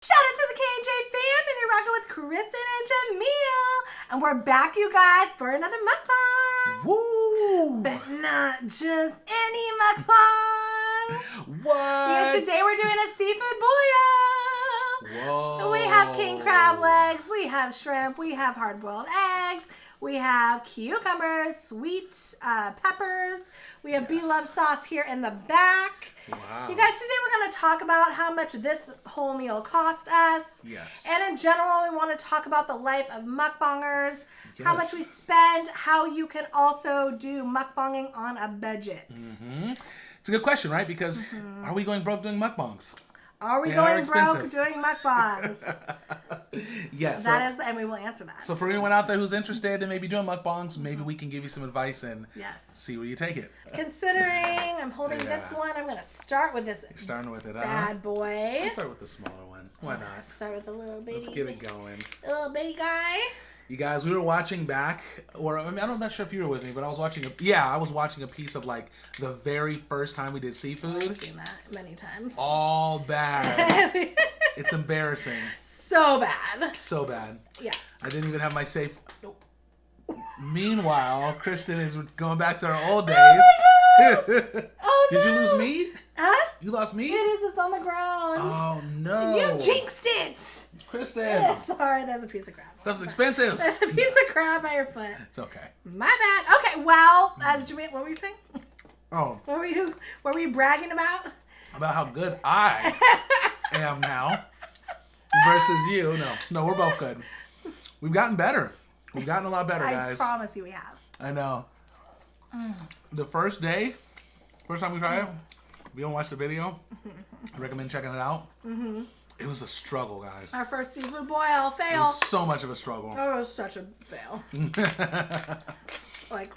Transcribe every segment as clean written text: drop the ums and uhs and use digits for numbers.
Shout out to the K&J Fam, and you're rocking with Kristin and Jamil. And we're back, you guys, for another mukbang. Woo! But not just any mukbang. What? Because today we're doing a seafood boil. Whoa. We have king crab legs, we have shrimp, we have hard-boiled eggs, we have cucumbers, sweet peppers, we have Bloveslife sauce here in the back. Wow. You guys, today we're going to talk about how much this whole meal cost us. Yes. And in general, we want to talk about the life of mukbangers, how much Yes. we spend, how you can also do mukbanging on a budget. Mm-hmm. It's a good question, right? Because are we going broke doing mukbangs? Are we They are going broke expensive. doing mukbangs? Yes. That is, and we will answer that. So for anyone out there who's interested in maybe doing mukbangs, maybe we can give you some advice and Yes. see where you take it. Considering I'm holding this Yeah. one, I'm going to start with this Starting with it, bad boy. Let's start with the smaller one. Why not? Let's start with the little baby. Let's get it going. Little bitty guy. You guys, we were watching back, or I mean, I'm not sure if you were with me, but I was watching I was watching a piece of like the very first time we did seafood. I've seen that many times. All bad. It's embarrassing. So bad. So bad. Yeah. I didn't even have my safe. Nope. Meanwhile, Kristin is going back to her old days. Oh, no. Did you lose meat? Huh? You lost meat? It is. It's on the ground. Oh no. You jinxed it. Kristin. Sorry, there's a piece of crab. Stuff's expensive. There's a piece of crab by your foot. It's okay. My bad. Okay, well, Jazmine, what were you saying? Oh, What were you bragging about? about how good I am now versus you. No, we're both good. We've gotten better. We've gotten a lot better, guys. I promise you we have. I know. The first time we tried it, if you don't watch the video, I recommend checking it out. It was a struggle, guys. Our first seafood boil It fail. was so much of a struggle. Oh, it was such a fail. Like,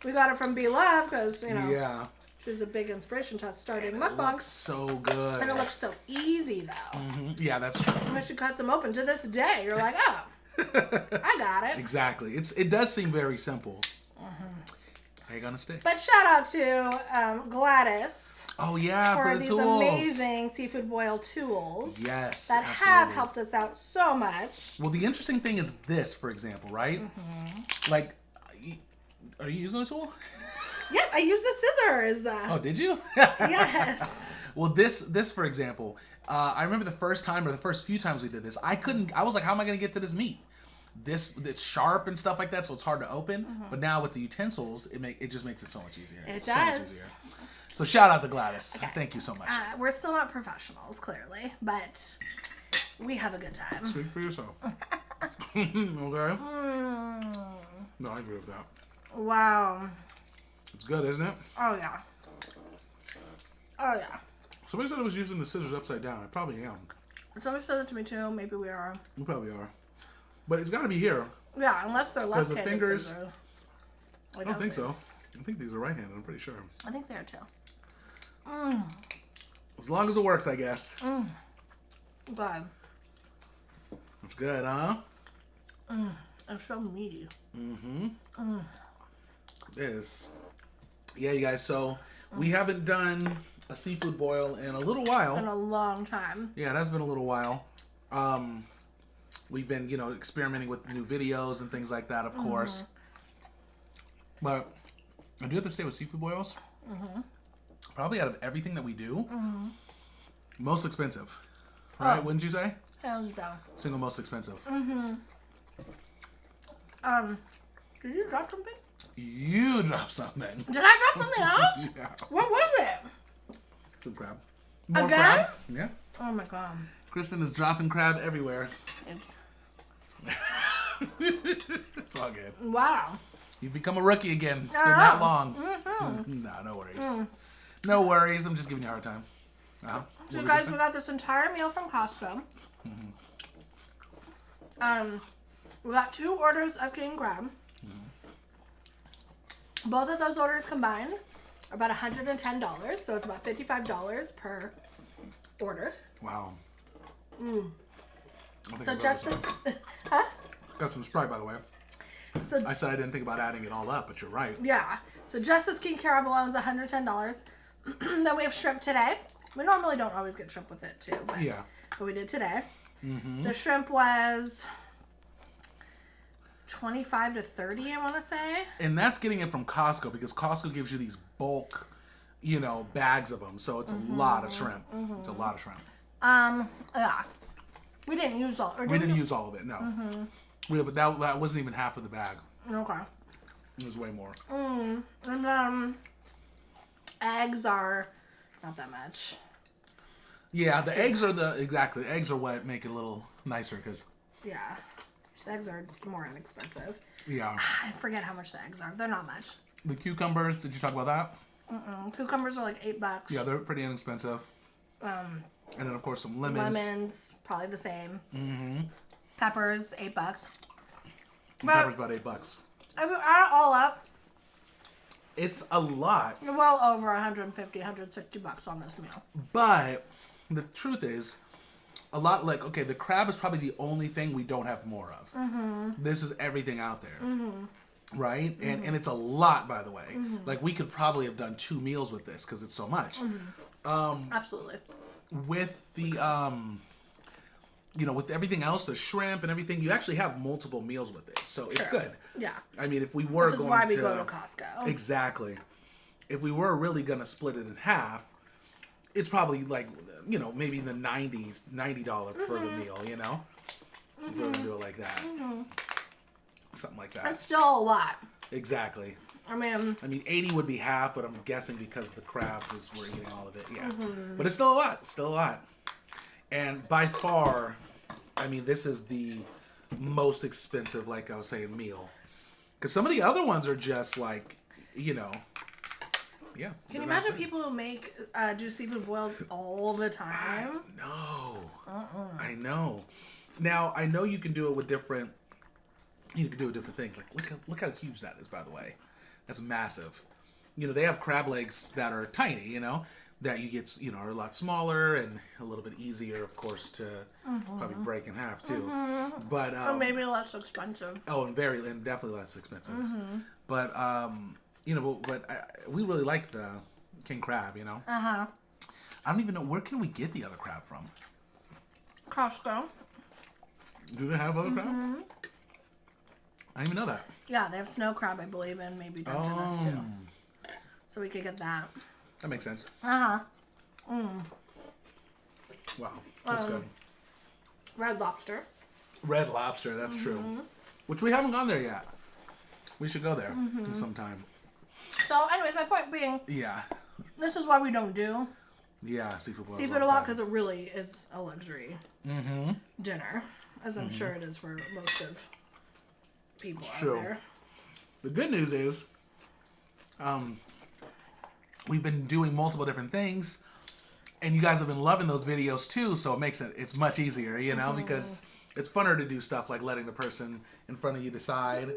we got it from Love because, Yeah. she's a big inspiration to us starting It mukbangs. looks so good. And it looks so easy, though. Yeah, that's true. When she cuts them open to this day, you're like, oh, I got it. Exactly. It does seem very simple. How you gonna stick? But shout out to Gladys Oh yeah, for for the these tools. amazing seafood boil tools. Yes, That absolutely. have helped us out so much. Well, the interesting thing is this, for example, right? Like, are you using a tool? Yep, I used the scissors. Oh, did you? Yes. Well, this for example, I remember the first time or the first few times we did this, I was like, how am I going to get to this meat? It's sharp and stuff like that, so it's hard to open. But now with the utensils, it just makes it so much easier. It So much does. easier. So shout out to Gladys. Thank you so much. We're still not professionals, clearly, but we have a good time. Speak for yourself. Okay? No, I agree with that. Wow. It's good, isn't it? Oh, yeah. Oh, yeah. Somebody said I was using the scissors upside down. I probably am. Somebody said it to me, too. Maybe we are. We probably are. But it's got to be here. Yeah, unless they're Because the left-handed fingers- scissors. I don't think so. I think these are right-handed. I'm pretty sure. I think they are, too. As long as it works, I guess. God. It's good, huh? It's so meaty. It is. Yeah, you guys. So we haven't done a seafood boil in a little while. In a long time. Yeah, it has been a little while. We've been, experimenting with new videos and things like that, of course. But I do have to say with seafood boils, probably out of everything that we do, most expensive. Right? Wouldn't you say? Hands down. Single most expensive. Did you drop something? You dropped something. Did I drop something else? Yeah. What was it? Some crab. More Again? crab. Yeah. Oh my god. Kristin is dropping crab everywhere. It's... It's all good. Wow. You've become a rookie again. It's been that long. Nah, no worries. No worries. I'm just giving you a hard time. So you guys, we got this entire meal from Costco. We got 2 orders of king crab. Both of those orders combined are about $110, so it's about $55 per order. Wow. So just this, Got some Sprite, by the way. so I said I didn't think about adding it all up, but you're right. yeah, so just this king crab alone is $110. Then we have shrimp today. We normally don't always get shrimp with it too, but Yeah. what we did today. Mm-hmm. The shrimp was 25 to 30, I want to say. And that's getting it from Costco, because Costco gives you these bulk, bags of them. So it's a lot of shrimp. It's a lot of shrimp. Yeah. We didn't use all. We didn't use all of it. No. That wasn't even half of the bag. Okay. It was way more. And then eggs are not that much. Yeah, the eggs are the eggs are what make it a little nicer, because. Yeah. Eggs are more inexpensive. Yeah. I forget how much the eggs are. They're not much. The cucumbers, did you talk about that? Cucumbers are like $8. Yeah, they're pretty inexpensive. And then, of course, some lemons. Lemons, probably the same. Mm-hmm. Peppers, $8. Peppers about $8. If you add it all up, it's a lot. You're well over $150, $160 on this meal. But the truth is, a lot, the crab is probably the only thing we don't have more of. Mm-hmm. This is everything out there. Mm-hmm. Right? Mm-hmm. And it's a lot, by the way. Mm-hmm. We could probably have done 2 meals with this, because it's so much. Mm-hmm. Absolutely. With the, with everything else, the shrimp and everything, you actually have multiple meals with it. So it's good. Yeah. I mean, if we were Which is why we go to Costco. Exactly. If we were really going to split it in half, it's probably maybe in the $90 for the meal, If we're going to do it like that. Something like that. That's still a lot. Exactly. I mean 80 would be half, but I'm guessing because the crab we're eating all of it. Yeah. But it's still a lot. It's still a lot. And by far, this is the most expensive, like I was saying, meal. Because some of the other ones are just yeah. Can you imagine people who do seafood boils all the time? No. I know. Now, I know you can do it with different things. Look how huge that is, by the way. That's massive. They have crab legs that are tiny, that you get, are a lot smaller and a little bit easier, of course, to probably break in half too. But or maybe less expensive. Oh, and definitely less expensive. But we really like the king crab. I don't even know, where can we get the other crab from? Costco. Do they have other crab? I didn't even know that. Yeah, they have snow crab, I believe, and maybe Dungeness too. So we could get that. That makes sense. Wow, that's good. Red Lobster. Red Lobster, that's true. Which we haven't gone there yet. We should go there sometime. So, anyways, my point being, this is why we don't do seafood a lot, because it really is a luxury dinner, as I'm sure it is for most of people out there. The good news is, we've been doing multiple different things, and you guys have been loving those videos too, so it makes it's much easier, because it's funner to do stuff like letting the person in front of you decide,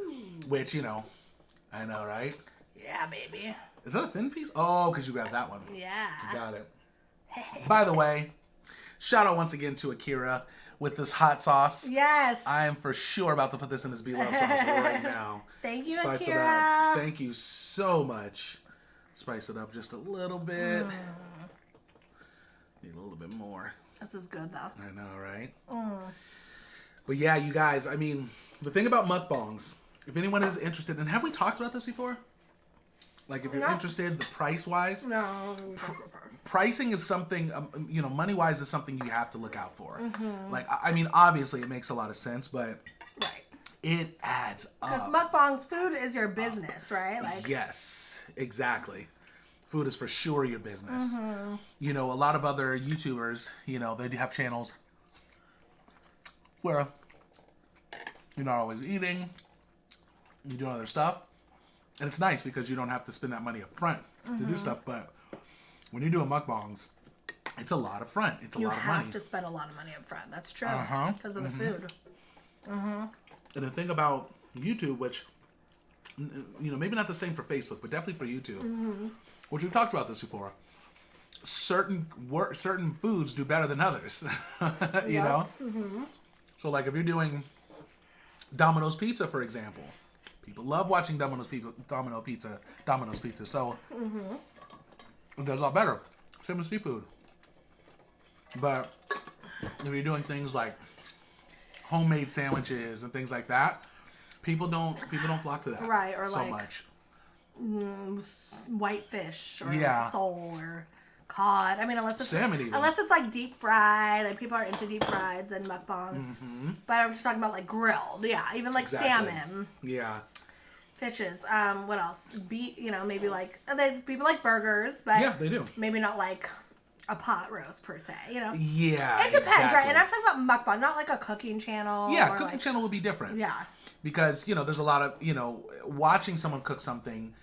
which, I know, right? Yeah, baby. Is that a thin piece? Oh, because you grabbed that one. Yeah. Got it. By the way, shout out once again to Akira with this hot sauce. Yes. I am for sure about to put this in this Bloveslife sauce right now. Thank you, Spice Akira. It up. Thank you so much. Spice it up just a little bit. Need a little bit more. This is good, though. I know, right? But yeah, you guys, the thing about mukbangs, if anyone is interested, and have we talked about this before? If you're interested, the price-wise? No. Pricing is something, money-wise is something you have to look out for. Obviously it makes a lot of sense, but it adds up. Because mukbangs, food is your business, right? Yes, exactly. Food is for sure your business. A lot of other YouTubers, they have channels where you're not always eating, you're doing other stuff, and it's nice because you don't have to spend that money up front to do stuff, but when you're doing mukbangs, it's a lot of front. It's a lot of money. You have to spend a lot of money up front. That's true. Because of the food. And the thing about YouTube, which, maybe not the same for Facebook, but definitely for YouTube, which we've talked about this before, certain foods do better than others, you know? So, if you're doing Domino's Pizza, for example, people love watching Domino's Pizza. So, it does a lot better. Same with seafood. But if you're doing things like homemade sandwiches and things like that, people don't flock to that, right? Or so like much. Whitefish or sole or cod. I mean, unless it's salmon, even. Unless it's like deep fried, like people are into deep frieds and mukbangs. Mm-hmm. But I'm just talking about like grilled, even like salmon. Yeah. Fishes. What else? Maybe like people like burgers, but yeah, they do. Maybe not like a pot roast per se. Yeah, it depends, right? And I'm talking about mukbang, not like a cooking channel. Yeah, cooking channel would be different. Yeah, because there's a lot of watching someone cook something.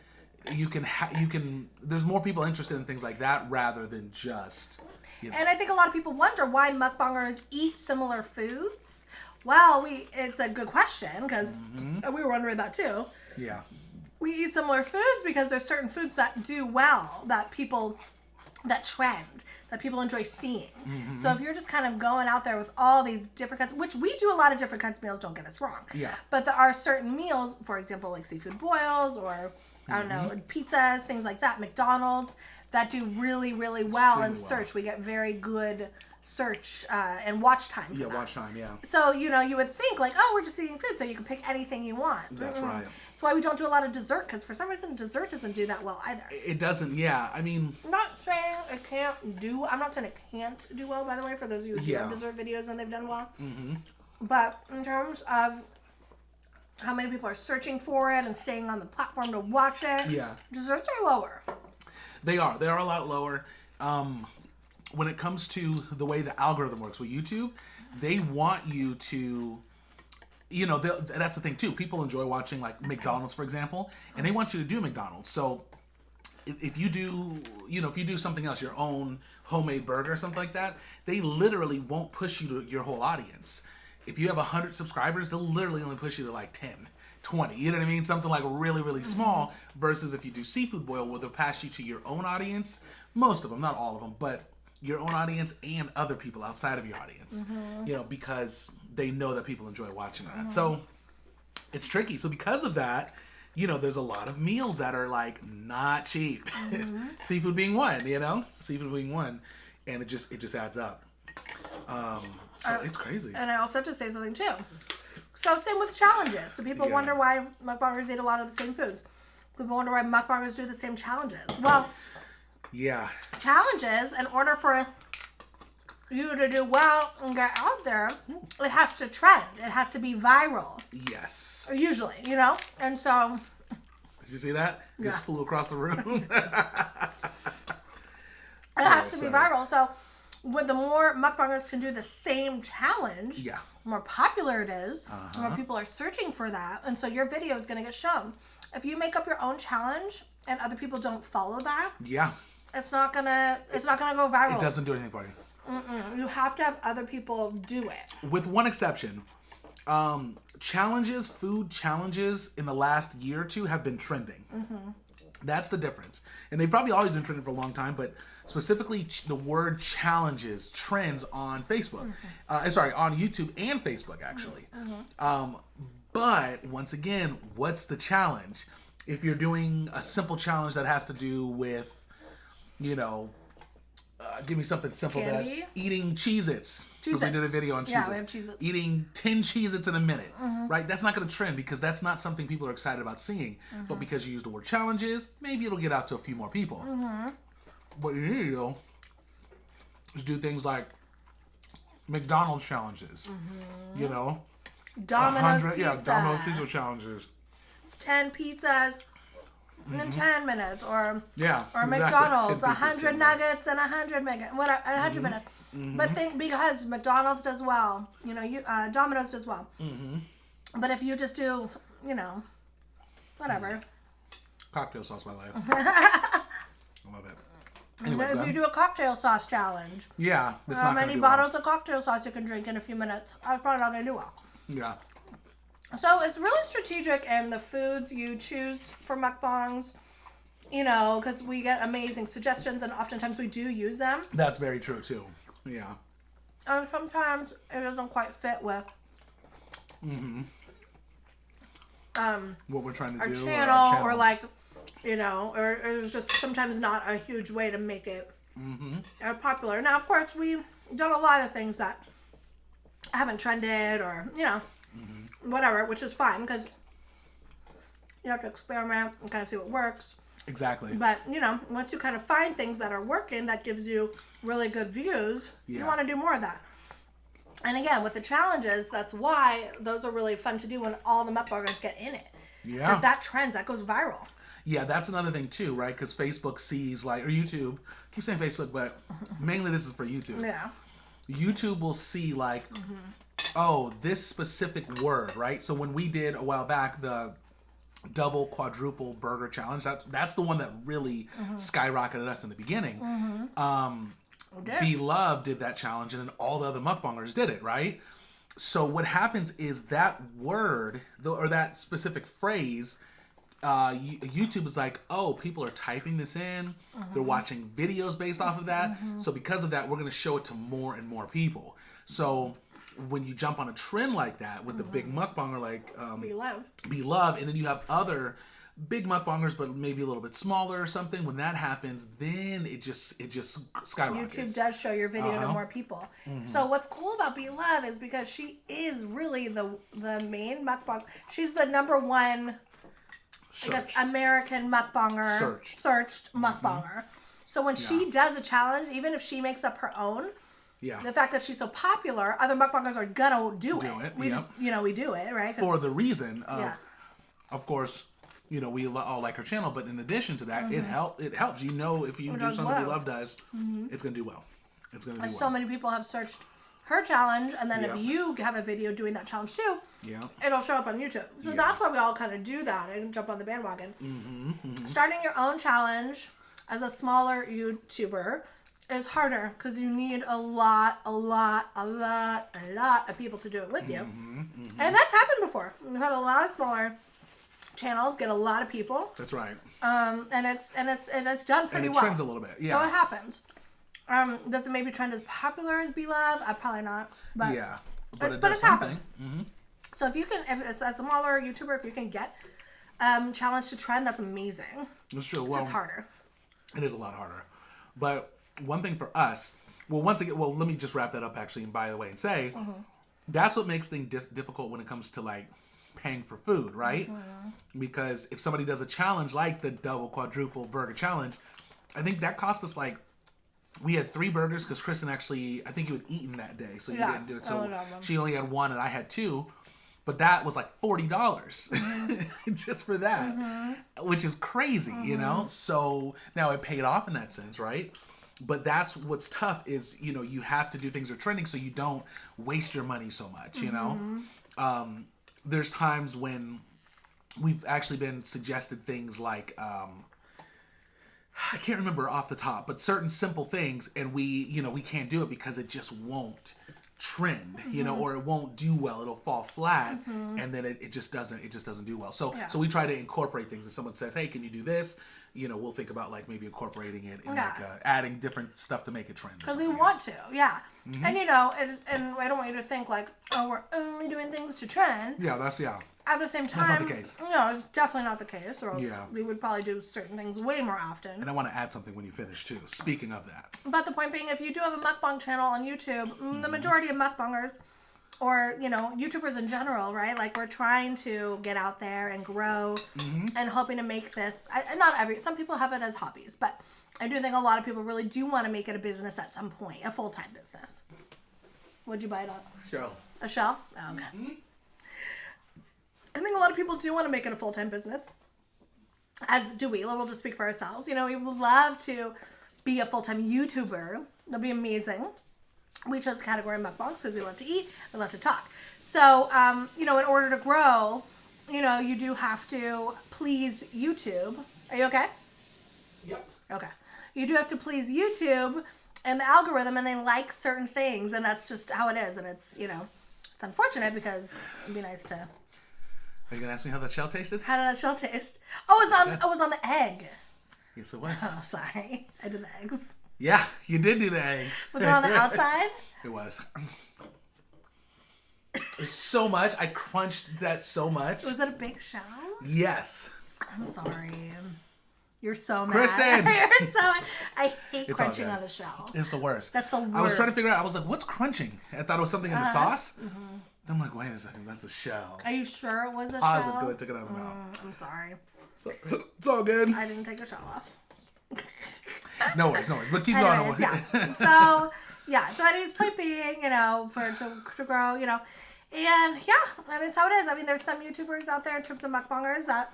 You can there's more people interested in things like that rather than just. And I think a lot of people wonder why mukbangers eat similar foods. Well, it's a good question because we were wondering that too. Yeah. We eat similar foods because there's certain foods that do well, that trend, that people enjoy seeing. Mm-hmm. So if you're just kind of going out there with all these different kinds, which we do a lot of different kinds of meals, don't get us wrong. Yeah. But there are certain meals, for example, like seafood boils or, I don't know, pizzas, things like that, McDonald's, that do really, really well in search. We get very good search and watch time. Yeah, watch time, yeah. So, you would think like, oh, we're just eating food, so you can pick anything you want. That's right. That's why we don't do a lot of dessert, because for some reason dessert doesn't do that well either. It doesn't, yeah. I mean, I'm not saying it can't do well, by the way, for those of you who do have dessert videos and they've done well. Mm-hmm. But in terms of how many people are searching for it and staying on the platform to watch it, desserts are lower. They are a lot lower. When it comes to the way the algorithm works with YouTube, they want you to, that's the thing too. People enjoy watching like McDonald's, for example, and they want you to do McDonald's. So if you do, if you do something else, your own homemade burger or something like that, they literally won't push you to your whole audience. If you have 100 subscribers, they'll literally only push you to like 10, 20. You know what I mean? Something like really, really small. Versus if you do seafood boil, where they'll pass you to your own audience. Most of them, not all of them, but your own audience and other people outside of your audience, because they know that people enjoy watching that. So it's tricky. So because of that, there's a lot of meals that are like not cheap. Seafood being one, and it just adds up. So it's crazy. And I also have to say something too. So same with challenges. So people wonder why mukbangers eat a lot of the same foods. People wonder why mukbangers do the same challenges. Well, challenges, in order for you to do well and get out there, it has to trend. It has to be viral. Yes. Usually, And so... Did you see that? Just flew across the room. It has to be viral. So with the more mukbangers can do the same challenge, the more popular it is, the more people are searching for that. And so your video is going to get shown. If you make up your own challenge and other people don't follow that... It's not gonna go viral. It doesn't do anything for you. You have to have other people do it. With one exception, food challenges in the last year or two have been trending. That's the difference. And they've probably always been trending for a long time, but specifically the word challenges trends on Facebook. On YouTube and Facebook, actually. But once again, what's the challenge? If you're doing a simple challenge that has to do with, give me something simple. Candy? That eating Cheez-Its. Because we did a video on Cheez-Its. Yeah, we have Cheez-Its. Eating 10 Cheez-Its in a minute. Right? That's not going to trend because that's not something people are excited about seeing. But because you use the word challenges, maybe it'll get out to a few more people. What you need to do is do things like McDonald's challenges. Domino's pizza. Domino's pizza challenges. 10 pizzas in 10 minutes, or exactly. McDonald's 100 nuggets in 100 minutes, 100 minutes. But because McDonald's does well, Domino's does well. But if you just do, whatever. Cocktail sauce, my life. I love it. Anyways, if you do a cocktail sauce challenge, it's how many bottles of cocktail sauce you can drink in a few minutes? I'm probably not gonna do well. Yeah. So it's really strategic in the foods you choose for mukbangs, because we get amazing suggestions and oftentimes we do use them. That's very true too. Yeah. And sometimes it doesn't quite fit with what we're trying to our do. Channel, or like, or it's just sometimes not a huge way to make it popular. Now, of course, we've done a lot of things that haven't trended or, whatever, which is fine because you have to experiment and kind of see what works. Exactly. But, once you kind of find things that are working that gives you really good views, you want to do more of that. And again, with the challenges, that's why those are really fun to do when all the mukbangers get in it. Yeah. Because that trends, that goes viral. Yeah, that's another thing too, right? Because Facebook sees, or YouTube, I keep saying Facebook, but mainly this is for YouTube. Yeah. YouTube will see, oh, this specific word, right? So when we did a while back the double quadruple burger challenge, that's the one that really skyrocketed us in the beginning. Beloved did that challenge, and then all the other mukbangers did it, right? So what happens is that word, or that specific phrase, YouTube is like, oh, people are typing this in. They're watching videos based off of that. So because of that, we're going to show it to more and more people. So when you jump on a trend like that with the big mukbanger like Beloved, and then you have other big mukbangers but maybe a little bit smaller or something, when that happens, then it just skyrockets. YouTube does show your video to more people. So what's cool about Beloved is because she is really the main mukbang. She's the number one I guess American mukbanger, searched mukbanger. So when she does a challenge, even if she makes up her own, the fact that she's so popular, other mukbangers are gonna do it. We just, we do it, right? For the reason of course, we all like her channel, but in addition to that, it helps. If you do something we love does, it's gonna do well. It's gonna do well. So many people have searched her challenge, and then if you have a video doing that challenge too, it'll show up on YouTube. So that's why we all kind of do that and jump on the bandwagon. Starting your own challenge as a smaller YouTuber is harder because you need a lot of people to do it with you. And that's happened before. We've had a lot of smaller channels get a lot of people. That's right. And it's done pretty well. And it trends a little bit. Yeah. So it happens. Does it maybe trend as popular as Beloved? Probably not. But but it's happened. So if as a smaller YouTuber, if you can get challenge to trend, that's amazing. That's true. It's just harder. It is a lot harder. But one thing for us, let me just wrap that up actually, and by the way, and say that's what makes things difficult when it comes to paying for food, right? Because if somebody does a challenge like the double quadruple burger challenge, I think that cost us we had 3 burgers because Kristen actually, I think you had eaten that day, so you didn't do it. So she only had 1 and I had 2, but that was $40 just for that, which is crazy, So now it paid off in that sense, right? But that's what's tough is, you have to do things that are trending so you don't waste your money so much, There's times when we've actually been suggested things like, I can't remember off the top, but certain simple things, and we can't do it because it just won't trend, or it won't do well. It'll fall flat, and then it just doesn't do well. So we try to incorporate things. If someone says, "Hey, can you do this?" We'll think about maybe incorporating it and adding different stuff to make it trend. Because we want to, and and I don't want you to think oh, we're only doing things to trend. Yeah, At the same time, that's not the case. No, it's definitely not the case, or else we would probably do certain things way more often. And I want to add something when you finish, too. Speaking of that. But the point being, if you do have a mukbang channel on YouTube, the majority of mukbangers, or, YouTubers in general, right? We're trying to get out there and grow and hoping to make this, some people have it as hobbies, but I do think a lot of people really do want to make it a business at some point, a full-time business. What'd you bite on? Shell. A shell? Oh, okay. I think a lot of people do want to make it a full-time business. As do we. We'll just speak for ourselves. We would love to be a full-time YouTuber. That'd be amazing. We chose the category mukbangs because we love to eat, we love to talk. So, in order to grow, you do have to please YouTube. Are you okay? Yep. Okay. You do have to please YouTube and the algorithm, and they like certain things, and that's just how it is. And it's, it's unfortunate because it'd be nice to... Are you gonna ask me how that shell tasted? How did that shell taste? Oh, it was on the egg. Yes, it was. Oh, sorry. I did the eggs. Yeah, you did do the eggs. Was it on the outside? It was. So much. I crunched that so much. Was it a big shell? Yes. I'm sorry. You're so mad. Kristin! You're so mad. I hate crunching on a shell. It's the worst. That's the worst. I was trying to figure out, I was like, what's crunching? I thought it was something in the sauce. I'm like, wait a second, that's a shell. Are you sure it was a Positive, shell? because I took it out of my mouth. I'm sorry. So, it's all good. I didn't take a shell off. No worries. But keep anyways, going. Yeah. So anyways, point being, for it to grow, and yeah, that is how it is. I mean, there's some YouTubers out there in terms of mukbangers that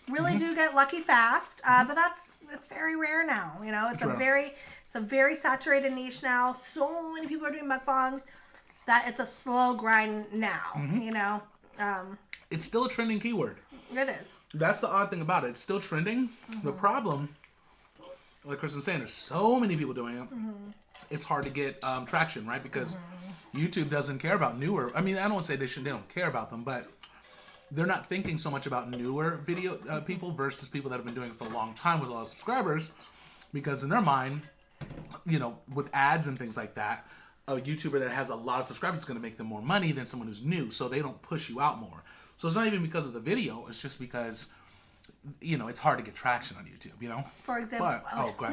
really do get lucky fast, but it's very rare now. It's a very saturated niche now. So many people are doing mukbangs that it's a slow grind now. It's still a trending keyword. It is. That's the odd thing about it. It's still trending. The problem, like Kristin's saying, there's so many people doing it. It's hard to get traction, right? Because YouTube doesn't care about newer. I mean, I don't want to say they don't care about them, but they're not thinking so much about newer video people versus people that have been doing it for a long time with a lot of subscribers. Because in their mind, with ads and things like that, a YouTuber that has a lot of subscribers is going to make them more money than someone who's new. So they don't push you out more. So it's not even because of the video. It's just because, it's hard to get traction on YouTube, For example. Go ahead.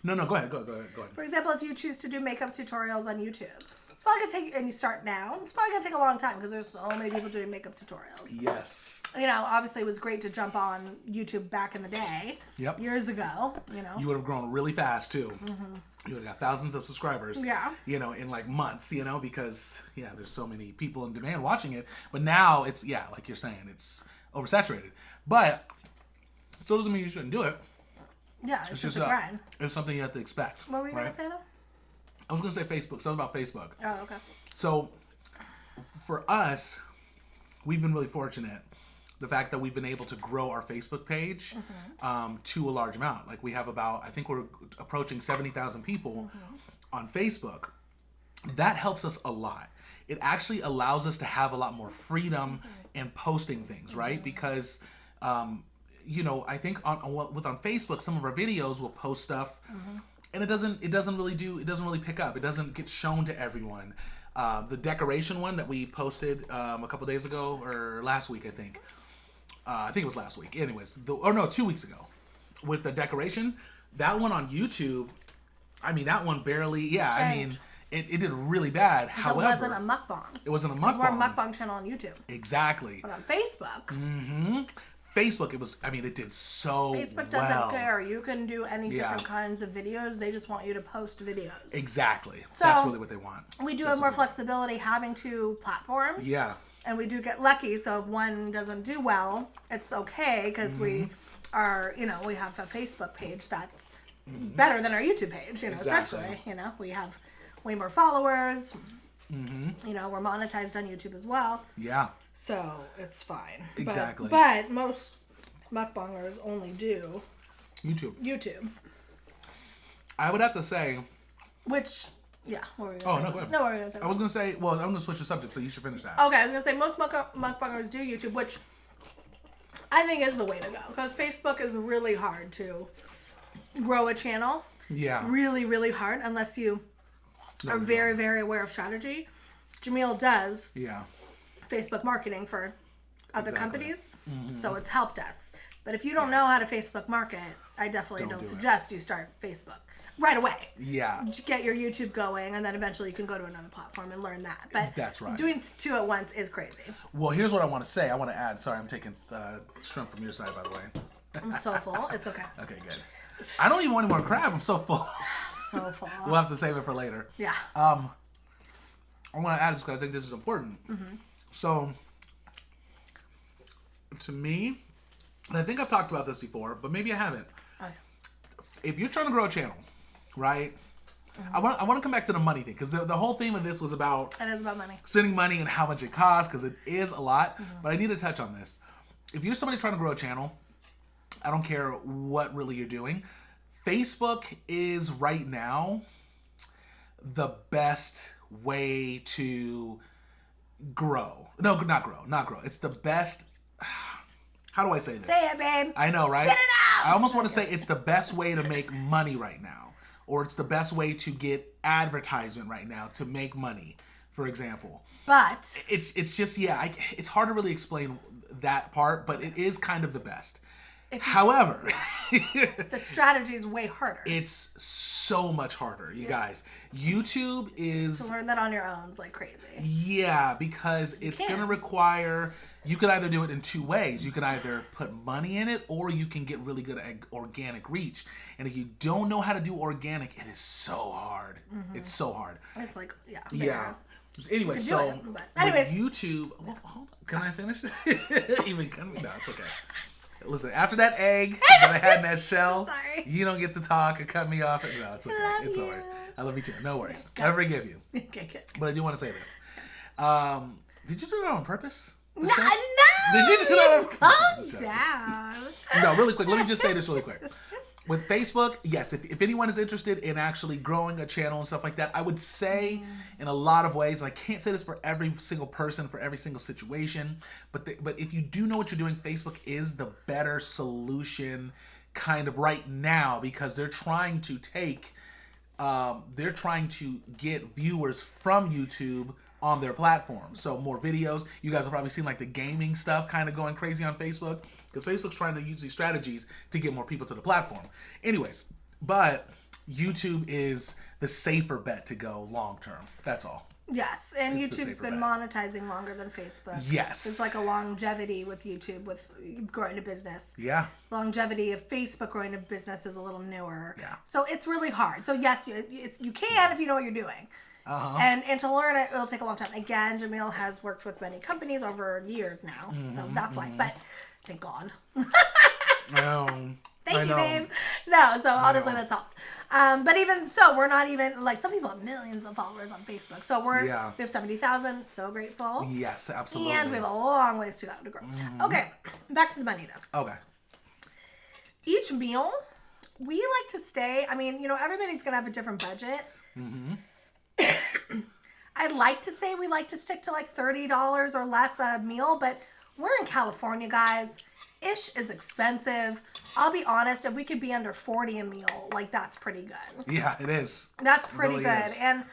No, go ahead. Go ahead. For example, if you choose to do makeup tutorials on YouTube, it's probably going to take, and you start now, it's probably going to take a long time because there's so many people doing makeup tutorials. Yes. Obviously it was great to jump on YouTube back in the day. Yep. Years ago, You would have grown really fast, too. You would have got thousands of subscribers. Yeah. In like months, because, there's so many people in demand watching it. But now it's, like you're saying, it's oversaturated. But so doesn't mean you shouldn't do it. Yeah, it's just a grind. It's something you have to expect. What were you going to say, though? I was going to say Facebook. Something about Facebook. Oh, okay. So, for us, we've been really fortunate. The fact that we've been able to grow our Facebook page to a large amount. Like, we have I think we're approaching 70,000 people on Facebook. That helps us a lot. It actually allows us to have a lot more freedom in posting things, right? Because, I think on Facebook, some of our videos will post stuff and it doesn't really pick up. It doesn't get shown to everyone. The decoration one that we posted a couple days ago or last week, I think it was last week. Anyways, 2 weeks ago with the decoration, that one on YouTube, I mean, that one barely, it did really bad. However, it wasn't a mukbang. It wasn't a mukbang. We're a mukbang channel on YouTube. Exactly. But on Facebook. Facebook, it did so well. Facebook doesn't care. You can do any different kinds of videos. They just want you to post videos. Exactly. So, that's really what they want. We do have more flexibility having two platforms. Yeah. And we do get lucky. So if one doesn't do well, it's okay because we are, we have a Facebook page that's better than our YouTube page, exactly. Essentially. We have way more followers. We're monetized on YouTube as well. Yeah. So it's fine. Exactly. But most mukbangers only do YouTube. I would have to say. Which, what were you going to say? Oh, no, go ahead. No, what were you going to say? I was going to say, I'm going to switch the subject, so you should finish that. Okay, I was going to say most mukbangers do YouTube, which I think is the way to go. Because Facebook is really hard to grow a channel. Yeah. Really, really hard, unless you are very, very aware of strategy. Jamil does. Yeah. Facebook marketing for other companies. So it's helped us. But if you don't know how to Facebook market, I definitely don't suggest you start Facebook right away. Yeah. Get your YouTube going, and then eventually you can go to another platform and learn that. But that's right. Doing two at once is crazy. Well, here's what I want to say. I want to add. Sorry, I'm taking shrimp from your side, by the way. I'm so full. It's okay. Okay, good. I don't even want any more crab. I'm so full. So full. We'll have to save it for later. Yeah. I want to add this because I think this is important. So, to me, and I think I've talked about this before, but maybe I haven't. Okay. If you're trying to grow a channel, right? I want to come back to the money thing because the whole theme of this was about. It is about money. Spending money and how much it costs because it is a lot. But I need to touch on this. If you're somebody trying to grow a channel, I don't care what really you're doing. Facebook is right now the best way to grow. No, not grow. It's the best. How do I say this? Say it, babe. I know, right? Spit it out. I almost want to say it's the best way to make money right now. Or it's the best way to get advertisement right now to make money, for example. But it's just, it's hard to really explain that part, but it is kind of the best. However, the strategy is way harder. It's so much harder, you guys. YouTube is... To learn that on your own is like crazy. Yeah, because it's going to require... You can either do it in two ways. You can either put money in it, or you can get really good at organic reach. And if you don't know how to do organic, it is so hard. It's so hard. It's like, yeah. Anyway, so with YouTube... Well, hold on. Can I finish? Even no, it's okay. Listen, after that egg that I had in that shell, you don't get to talk or cut me off. No, it's okay. It's no worries. I love you too. No worries. I forgive you. Okay, good. But I do want to say this. Did you do that on purpose? No. Did you do that on purpose? Calm down. No, really quick. Let me just say this really quick. With Facebook, yes, if anyone is interested in actually growing a channel and stuff like that, I would say in a lot of ways, I can't say this for every single person, for every single situation, but if you do know what you're doing, Facebook is the better solution kind of right now, because they're trying to get viewers from YouTube on their platform. So more videos. You guys have probably seen like the gaming stuff kind of going crazy on Facebook, because Facebook's trying to use these strategies to get more people to the platform. Anyways, but YouTube is the safer bet to go long term. That's all. Yes, and YouTube's been monetizing longer than Facebook. Yes. It's like a longevity with YouTube, with growing a business. Yeah. Longevity of Facebook growing a business is a little newer. Yeah. So it's really hard. So yes, you can if you know what you're doing. And to learn it, it'll take a long time. Again, Jamil has worked with many companies over years now, so that's why. But thank God. Thank you, babe. No, so honestly, that's helped. But even so, we're not even like, some people have millions of followers on Facebook. So we have 70,000. So grateful. Yes, absolutely. And we have a long ways to go to grow. Okay, back to the money though. Okay. Each meal, we like to stay. I mean, everybody's gonna have a different budget. I'd like to say we like to stick to like $30 or less a meal, but we're in California, guys. Ish is expensive. I'll be honest, if we could be under 40 a meal, like that's pretty good. Yeah, it is. That's pretty really good. Is. And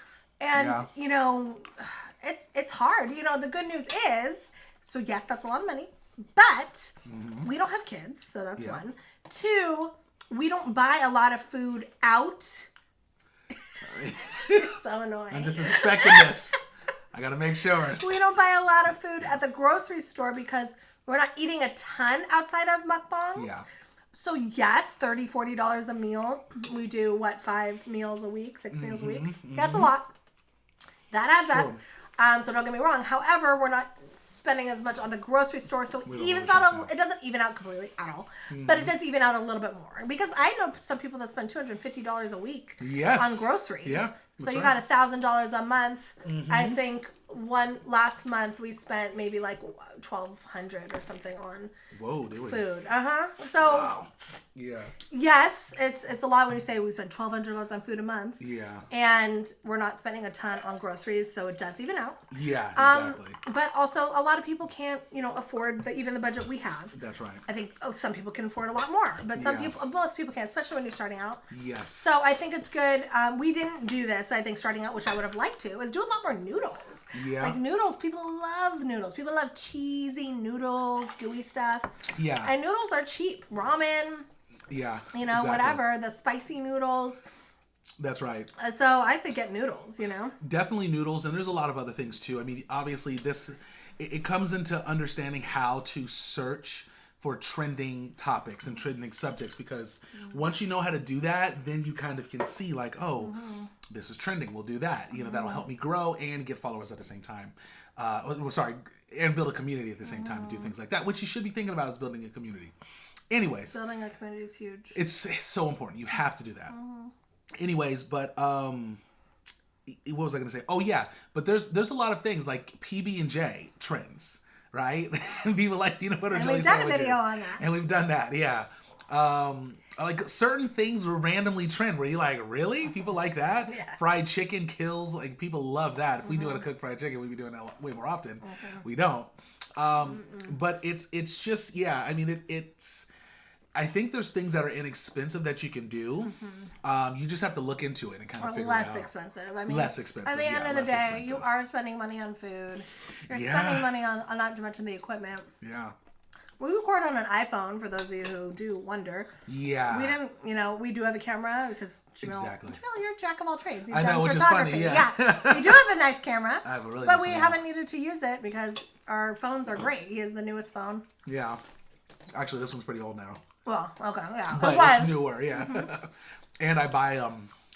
it's hard. The good news is, so yes, that's a lot of money, but we don't have kids, so that's one. Two, we don't buy a lot of food out. Sorry. It's so annoying. I'm just expecting this. I gotta make sure. We don't buy a lot of food at the grocery store because we're not eating a ton outside of mukbangs. Yeah. So yes, $30, $40 a meal. We do 5 meals a week, 6 meals a week. That's a lot. That adds up. So don't get me wrong. However, we're not spending as much on the grocery store, so it evens out. It doesn't even out completely at all, but it does even out a little bit more, because I know some people that spend $250 a week on groceries. Yeah, so you got $1,000 a month. I think last month we spent maybe like $1,200 or something on food. So yes, it's a lot when you say we spend $1,200 on food a month. Yeah, and we're not spending a ton on groceries, so it does even out. Yeah, exactly. But also, a lot of people can't, afford even the budget we have. That's right. I think some people can afford a lot more, but most people can't, especially when you're starting out. Yes. So I think it's good. We didn't do this, I think, starting out, which I would have liked to, is do a lot more noodles. Yeah. Like noodles, people love noodles. People love cheesy noodles, gooey stuff. Yeah. And noodles are cheap. Ramen. Yeah. Exactly. Whatever. The spicy noodles. That's right. So I say get noodles, Definitely noodles, and there's a lot of other things too. I mean, obviously it comes into understanding how to search for trending topics and trending subjects, because once you know how to do that, then you kind of can see like, this is trending, we'll do that. That'll help me grow and get followers at the same time. And build a community at the same time and do things like that, which you should be thinking about is building a community. Anyways. Building a community is huge. It's so important. You have to do that. Anyways, but what was I going to say? Oh yeah, but there's a lot of things like PB&J trends, right? People like peanut butter jelly sandwiches. And we've done a video on that. And we've done that, yeah. Like certain things will randomly trend where you're like, really? People like that? Yeah. Fried chicken kills, like people love that. If we knew how to cook fried chicken, we'd be doing that way more often. We don't. But it's just, I mean, it's. I think there's things that are inexpensive that you can do. You just have to look into it and kind of figure it out. Or less expensive. I mean, less expensive. At the end of the day, you are spending money on food. You're spending money on, not to mention the equipment. Yeah. We record on an iPhone, for those of you who do wonder. Yeah. We didn't, we do have a camera because exactly. Jamil, you're a jack of all trades. I know, which is funny, yeah. We do have a nice camera. I have a really But nice we one. haven't needed to use it because our phones are great. He has the newest phone. Yeah. Actually, this one's pretty old now. Well, okay, yeah. But it's newer, yeah. Mm-hmm. And I buy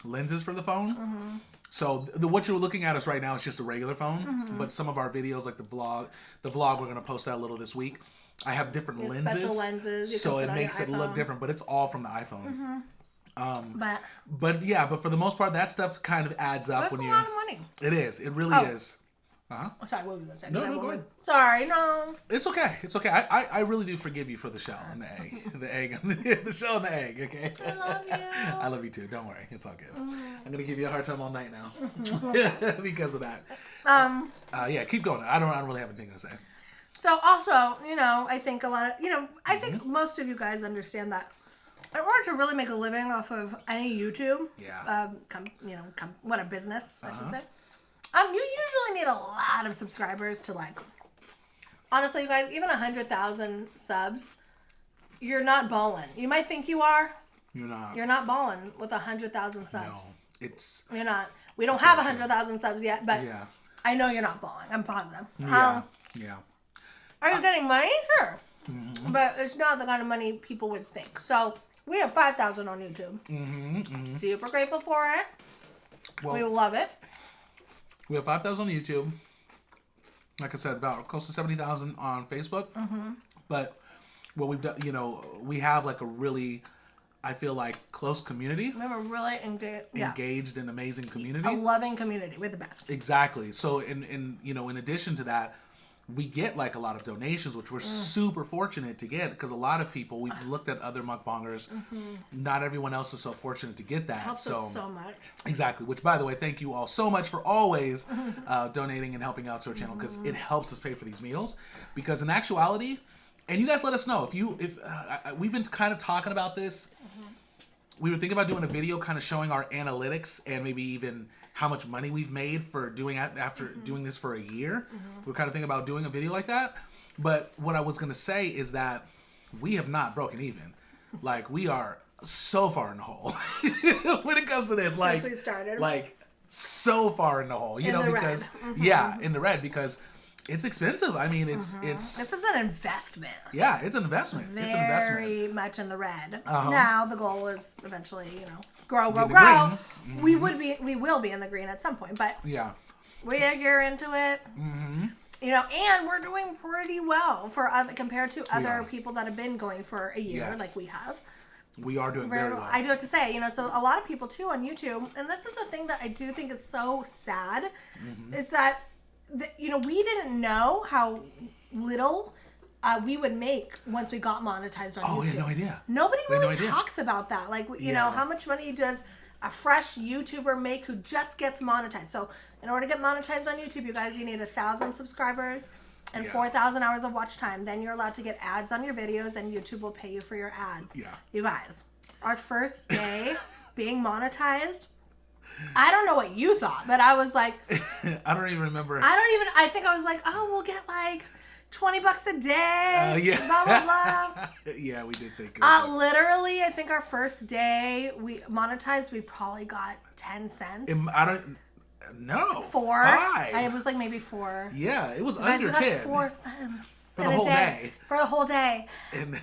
lenses for the phone. Mm-hmm. So what you're looking at us right now is just a regular phone. Mm-hmm. But some of our videos, like the vlog we're going to post that a little this week. I have different lenses. Special lenses. So it makes it look different, but it's all from the iPhone. Mm-hmm. But for the most part, that stuff kind of adds up when you're... It's a lot of money. It is. It really is. Sorry, what were you going to say? No, go ahead. Sorry, no. It's okay. It's okay. I really do forgive you for the shell and the egg. The shell and the egg, okay? I love you. I love you too. Don't worry. It's all good. I'm going to give you a hard time all night now because of that. Yeah, keep going. I don't really have anything to say. So also, I think a lot of, I think most of you guys understand that in order to really make a living off of any YouTube, what a business, I should say, you usually need a lot of subscribers to honestly, you guys, even 100,000 subs, you're not balling. You might think you are. You're not. You're not balling with 100,000 subs. No, you're not. We don't have 100,000 subs yet, but yeah. I know you're not balling. I'm positive. Yeah. Are you getting money? Sure. Mm-hmm. But it's not the kind of money people would think. So we have 5,000 on YouTube. Super grateful for it. Well, we love it. We have 5,000 on YouTube. Like I said, about close to 70,000 on Facebook. But what we've done, we have a really, I feel close community. We have a really engaged and amazing community. A loving community. We're the best. Exactly. So in addition to that, we get a lot of donations, which we're super fortunate to get because a lot of people, we've looked at other mukbangers. Not everyone else is so fortunate to get that. Helps us so much. Exactly. Which, by the way, thank you all so much for always donating and helping out to our channel because it helps us pay for these meals. Because in actuality, and you guys let us know if we've been kind of talking about this. We were thinking about doing a video kind of showing our analytics and maybe even how much money we've made for doing this for a year. We're kind of thinking about doing a video like that. But what I was going to say is that we have not broken even. We are so far in the hole when it comes to this. Since we started. So far in the hole. Because in the red because it's expensive. I mean, it's this is an investment. Yeah, it's an investment. Very much in the red. Now the goal is eventually, grow. We will be in the green at some point, but we're into it. And we're doing pretty well compared to other people that have been going for a year, like we have. We are doing very well. I do have to say, so a lot of people too on YouTube, and this is the thing that I do think is so sad, is that we didn't know how little we would make once we got monetized on YouTube. Oh, we had no idea. Nobody really talks about that. How much money does a fresh YouTuber make who just gets monetized? So in order to get monetized on YouTube, you guys, you need 1,000 subscribers and 4,000 hours of watch time. Then you're allowed to get ads on your videos and YouTube will pay you for your ads. Yeah. You guys, our first day being monetized, I don't know what you thought, but I was like... I don't even remember. I think I was like, we'll get $20 a day. Blah, blah, blah. Yeah, we did think. Literally, I think our first day we monetized, we probably got 10 cents. I don't... No. 4. 5. It was maybe 4. Yeah, it was under 10. 4 cents. For the whole day. For the whole day. And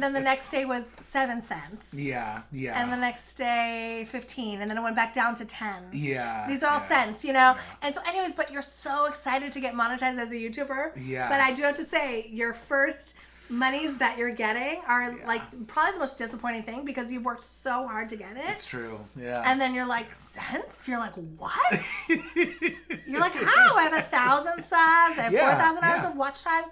then the next day was 7 cents. Yeah. And the next day 15, and then it went back down to 10. Yeah. These are all cents, Yeah. And so anyways, but you're so excited to get monetized as a YouTuber. Yeah. But I do have to say, your first monies that you're getting are probably the most disappointing thing because you've worked so hard to get it. It's true. Yeah. And then you're like, cents? You're like, what? You're like, how? I have 1,000 subs. I have 4,000 hours of watch time.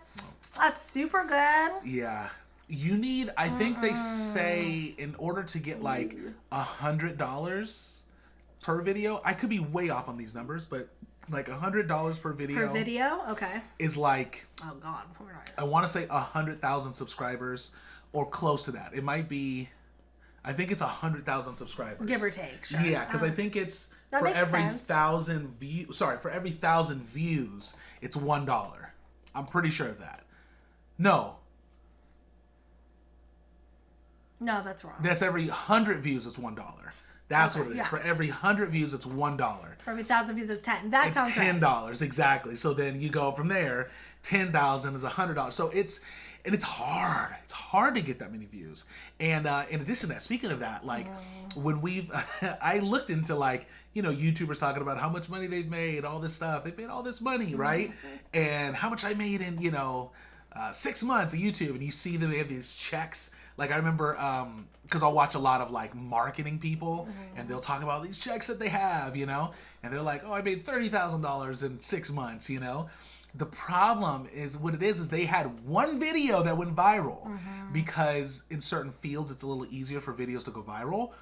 That's super good. Yeah. You need, I think they say, in order to get $100 per video, I could be way off on these numbers, but $100 per video. Per video? Okay. Is oh God. I want to say 100,000 subscribers or close to that. It might be, I think it's 100,000 subscribers. Give or take, sure. Yeah, because I think it's for every 1,000 views, for every 1,000 views, it's $1. I'm pretty sure of that. No, No, that's wrong. That's every 100 views, it's $1. That's what it is. For every 100 views, it's $1. For every 1,000 views, it's 10. That sounds right. It's $10, exactly. So then you go from there. 10,000 is $100. So it's hard. It's hard to get that many views. And in addition to that, speaking of that, like when I looked into like, you know, YouTubers talking about how much money they've made, all this stuff. They've made all this money, right? And how much I made in, you know, 6 months of YouTube. And you see them, they have these checks. Like I remember, because I'll watch a lot of like marketing people and they'll talk about these checks that they have, you know, and they're like, oh, I made $30,000 in 6 months, you know. The problem is what it is they had one video that went viral because in certain fields it's a little easier for videos to go viral.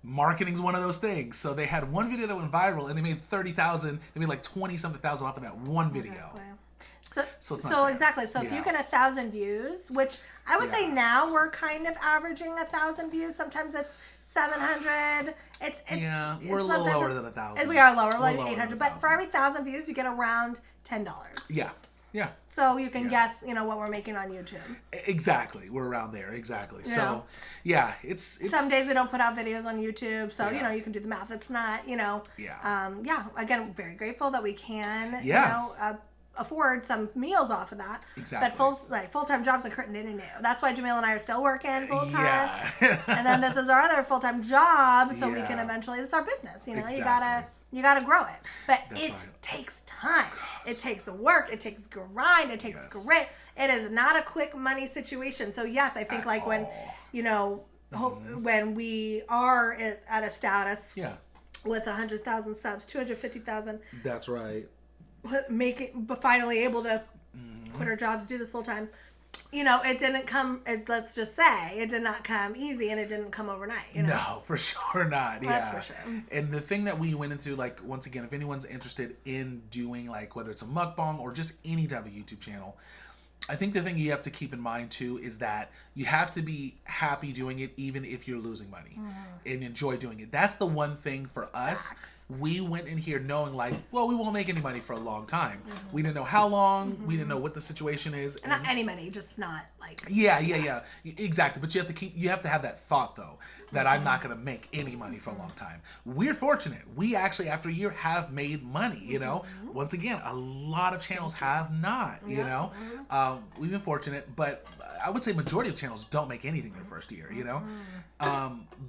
Marketing's one of those things. So they had one video that went viral and they made 30,000, they made like 20-something thousand off of that one video. So exactly. So if you get 1,000 views, which I would say now we're kind of averaging 1,000 views. Sometimes it's 700. We're a little lower than 1,000. We are lower, like 800. But for every 1,000 views, you get around $10. Yeah. So you can guess, you know, what we're making on YouTube. Exactly. We're around there. Exactly. Yeah. So, yeah, it's... Some days we don't put out videos on YouTube, so, you know, you can do the math. It's not, you know... Again, very grateful that we can, you know, afford some meals off of that. Exactly. But full-time jobs are curtain in. That's why Jamil and I are still working full-time. Yeah. And then this is our other full-time job, so we can eventually... It's our business, you know? Exactly. You gotta grow it. But it takes time. It takes work. It takes grind. It takes grit. It is not a quick money situation. So yes, I think like when, you know, when we are at a status with 100,000 subs, 250,000. That's right. Finally able to quit our jobs, do this full time. You know, it didn't come, let's just say, it did not come easy and it didn't come overnight, you know? No, for sure not. That's for sure. And the thing that we went into, like, once again, if anyone's interested in doing, like, whether it's a mukbang or just any type of YouTube channel, I think the thing you have to keep in mind, too, is that you have to be happy doing it even if you're losing money and enjoy doing it. That's the one thing for us. Facts. We went in here knowing, like, well, we won't make any money for a long time. We didn't know how long. We didn't know what the situation is. And not any money, just not, like... Yeah. Exactly. But you have to have that thought, though, that I'm not going to make any money for a long time. We're fortunate. We actually, after a year, have made money, you know? Once again, a lot of channels have not, you know? We've been fortunate, but I would say majority of channels don't make anything their first year, you know?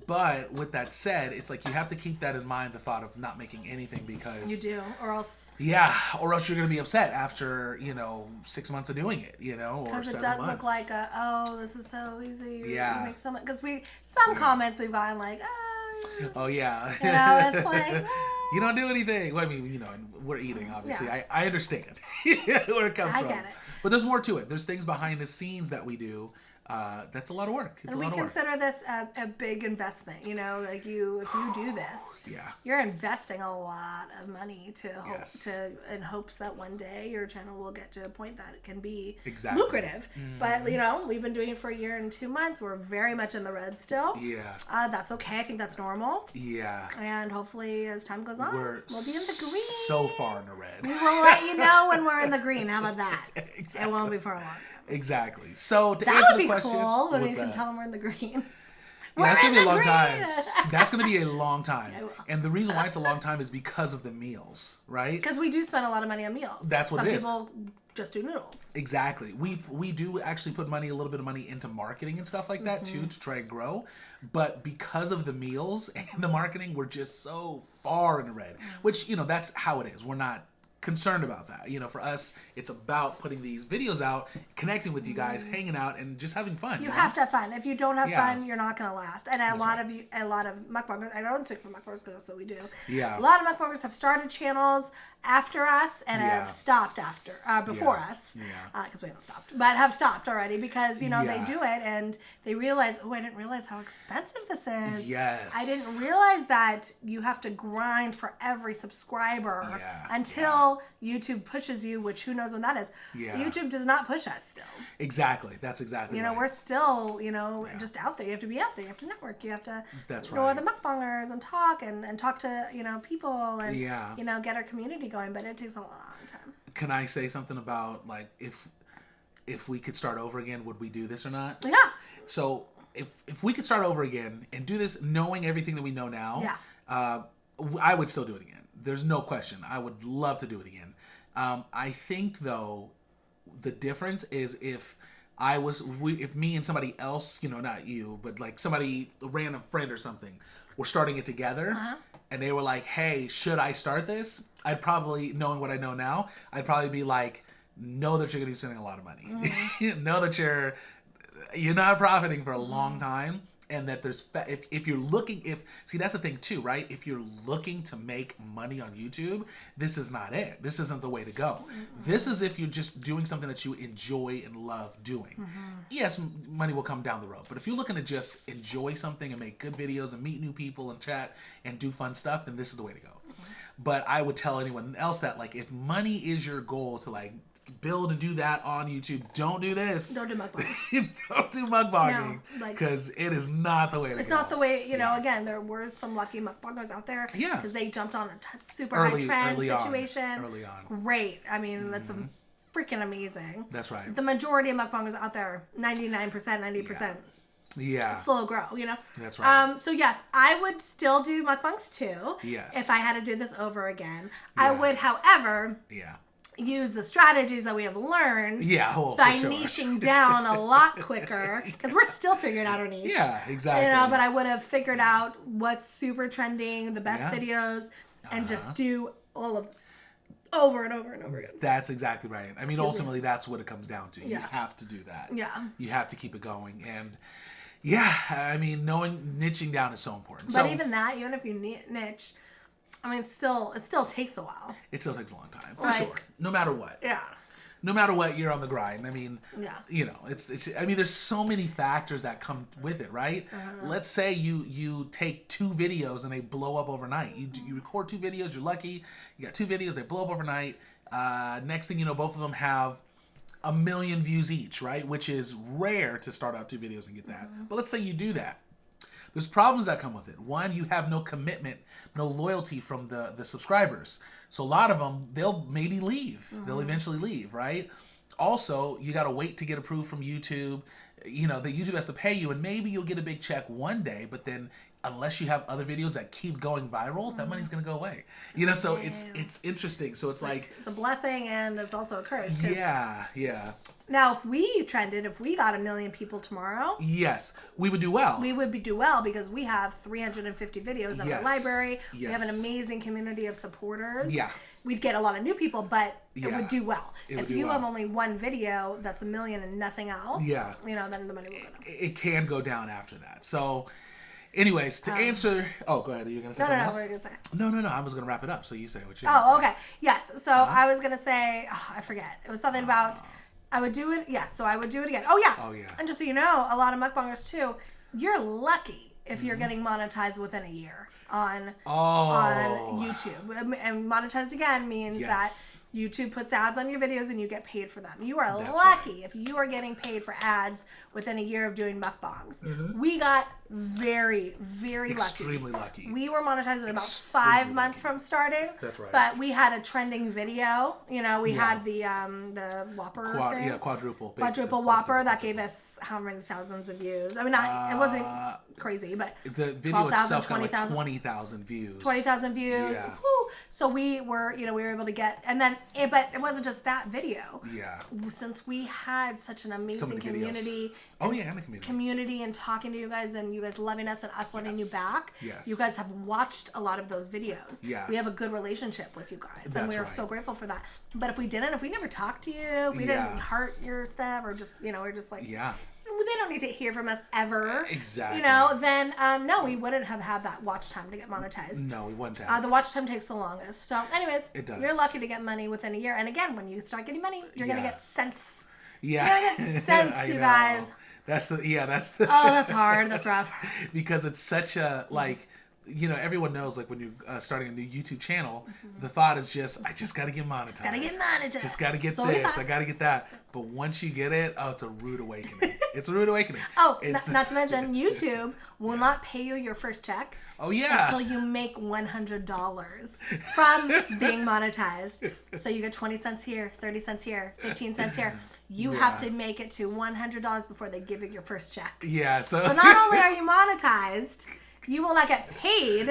But with that said, it's like you have to keep that in mind, the thought of not making anything, because... You do, or else... Yeah, or else you're going to be upset after, you know, 6 months of doing it, you know, or 7 months. Because it does look like this is so easy. Yeah. You make so much... Because some comments we've gotten like, oh, yeah. You know, it's like... You don't do anything. Well, I mean, you know, we're eating, obviously. Yeah. I understand where it comes from. I get it. But there's more to it. There's things behind the scenes that we do. That's a lot of work. It's and a lot of work. We consider this a big investment. You know, like if you do this, you're investing a lot of money in hopes that one day your channel will get to a point that it can be lucrative. But you know, we've been doing it for a year and 2 months. We're very much in the red still. Yeah. That's okay. I think that's normal. Yeah. And hopefully, as time goes on, we'll be in the green. So far in the red. We will let you know when we're in the green. How about that? Exactly. It won't be for a long time. Exactly. So to answer the question, that would be cool when we can tell them we're in the green. Yeah, that's gonna be a long time. That's gonna be a long time. And the reason why it's a long time is because of the meals, right? Because we do spend a lot of money on meals. That's what it is. Some people just do noodles. Exactly. We do actually put a little bit of money into marketing and stuff like that too, to try and grow. But because of the meals and the marketing, we're just so far in the red. Which, you know, that's how it is. We're not concerned about that. You know, for us, it's about putting these videos out, connecting with you guys, hanging out, and just having fun. You have to have fun. If you don't have fun, you're not going to last. And a lot of mukbangers, I don't speak for mukbangers because that's what we do. Yeah. A lot of mukbangers have started channels after us and have stopped before us. Yeah. Because we haven't stopped, but have stopped already because, you know, they do it and they realize, I didn't realize how expensive this is. Yes. I didn't realize that you have to grind for every subscriber until YouTube pushes you, which who knows when that is. Yeah. YouTube does not push us still. Exactly. That's exactly You know, we're still, you know, just out there. You have to be out there. You have to network. You have to know other mukbangers and talk to, you know, people and, you know, get our community going. But it takes a long time. Can I say something about, like, if we could start over again, would we do this or not? Yeah. So if we could start over again and do this knowing everything that we know now, I would still do it again. There's no question. I would love to do it again. I think though, the difference is if me and somebody else, not you, but like somebody, a random friend or something, were starting it together, and they were like, hey, should I start this? I'd probably, knowing what I know now, I'd probably be like, know that you're going to be spending a lot of money. Know that you're not profiting for a long time. And that there's, if you're looking, see, that's the thing too, right? If you're looking to make money on YouTube, this is not it. This isn't the way to go. This is if you're just doing something that you enjoy and love doing. Yes, money will come down the road. But if you're looking to just enjoy something and make good videos and meet new people and chat and do fun stuff, then this is the way to go. But I would tell anyone else that, like, if money is your goal to, like, build and do that on YouTube, don't do this. Don't do mukbang. Don't do mukbanging, because it is not the way to go. It's not the way, again, there were some lucky mukbangers out there. Yeah. Because they jumped on a super high trend situation. Early on. Great. I mean, that's freaking amazing. That's right. The majority of mukbangers out there, 99%, 90%. Yeah. Slow grow, That's right. So yes, I would still do mukbangs too. Yes. If I had to do this over again. Yeah. I would, however, use the strategies that we have learned by niching down a lot quicker, because we're still figuring out our niche. Yeah, exactly. But I would have figured out what's super trending, the best videos, and just do all of over and over and over again. That's exactly right. I mean, ultimately, that's what it comes down to. You have to do that. Yeah. You have to keep it going. And I mean, niching down is so important. But even if you niche, I mean, it still takes a while. It still takes a long time, for sure. No matter what. Yeah. No matter what, you're on the grind. I mean, it's. I mean, there's so many factors that come with it, right? Let's say you take 2 videos and they blow up overnight. You record 2 videos, you're lucky. You got 2 videos, they blow up overnight. Next thing you know, both of them have 1 million views each, right? Which is rare to start out 2 videos and get that. But let's say you do that. There's problems that come with it. One, you have no commitment, no loyalty from the subscribers. So a lot of them, they'll maybe leave. They'll eventually leave, right? Also, you got to wait to get approved from YouTube. The YouTube has to pay you, and maybe you'll get a big check one day, but then unless you have other videos that keep going viral, that money's going to go away. So it's interesting. So it's like... It's a blessing, and it's also a curse. Yeah. Now, if we got 1 million people tomorrow... Yes, we would do well. We would do well, because we have 350 videos in our library. Yes. We have an amazing community of supporters. Yeah. We'd get a lot of new people, but it would do well. If you have only one video that's 1 million and nothing else, then the money will go down. It can go down after that. So... Anyways, to answer... Oh, go ahead. Are you going to say something else? No, what were you going to say? No. I was going to wrap it up, so you say what you're going to say. Oh, okay. Yes. So I was going to say... I forget. It was something about... I would do it... Yes, so I would do it again. Oh, yeah. And just so you know, a lot of mukbangers, too, you're lucky if you're getting monetized within a year on YouTube. And monetized again means that YouTube puts ads on your videos and you get paid for them. You are lucky if you are getting paid for ads within a year of doing mukbangs. We got very, very extremely lucky. We were monetized in about 5 months from starting. That's right. But we had a trending video. We had the Whopper thing. Quadruple Whopper that gave us how many thousands of views. I mean, it wasn't crazy, but the video itself got like 20,000 views. 20,000 views. Yeah. Woo. So we were able to get, and then, but it wasn't just that video. Yeah. Since we had such an amazing community. And the community and talking to you guys, and you guys loving us and us loving you back. Yes. You guys have watched a lot of those videos. Yeah. We have a good relationship with you guys, and we are so grateful for that. But if we never talked to you, if we didn't heart your stuff, or just, we're just like, they don't need to hear from us ever. Exactly. Then no, we wouldn't have had that watch time to get monetized. No, we wouldn't have. The watch time takes the longest. So, anyways, it does. You're lucky to get money within a year. And again, when you start getting money, you're gonna get cents. Yeah. You're gonna get cents, you guys. That's the. Oh, that's hard. That's rough. Because it's such a everyone knows, like, when you're starting a new YouTube channel, the thought is just, I just got to get monetized. Just got to get monetized. Just got to get this. I got to get that. But once you get it, it's a rude awakening. It's a rude awakening. Oh, not to mention, YouTube will not pay you your first check. Oh, yeah. Until you make $100 from being monetized. So you get 20 cents here, 30 cents here, 15 cents here. You have to make it to $100 before they give you your first check. Yeah. So not only are you monetized, you will not get paid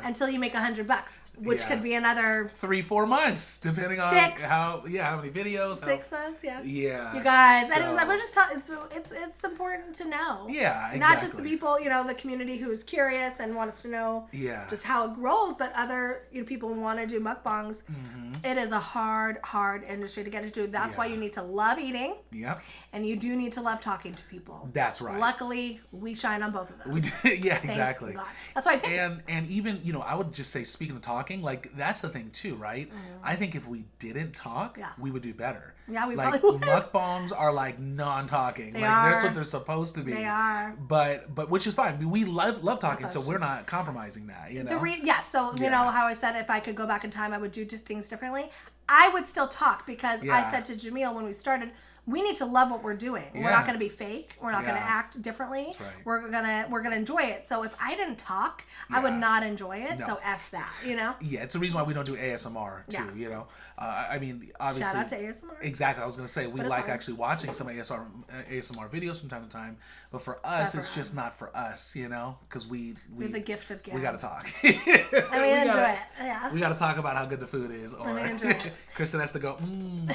until you make $100, which could be another 3-4 months, depending on how many videos. 6 months, yeah. Yeah. You guys, and we're just telling. It's important to know. Yeah, exactly. Not just the people, the community who is curious and wants to know just how it rolls, but other people who want to do mukbangs. Mm-hmm. It is a hard industry to get into. That's why you need to love eating. Yep. And you do need to love talking to people. That's right. Luckily, we shine on both of those. We do, yeah, exactly. That's why I picked and even, I would just say, speaking of talking, like, that's the thing too, right? I think if we didn't talk, we would do better. Yeah, we like, probably would. Mukbangs are like non-talking. That's what they're supposed to be. They are. But which is fine. We love talking, so we're not compromising that, you know? You know how I said if I could go back in time, I would do just things differently. I would still talk because I said to Jamil when we started, we need to love what we're doing. Yeah. We're not going to be fake. We're not going to act differently. That's right. We're gonna enjoy it. So if I didn't talk, I would not enjoy it. No. So F that, Yeah, it's the reason why we don't do ASMR too. I mean, obviously. Shout out to ASMR. Exactly. I was going to say we like actually watching some ASMR videos from time to time, but for us, it's just not for us, because we have the gift of gab. We got to talk. Enjoy it. Yeah. We got to talk about how good the food is, or enjoy it. Kristen has to go. Do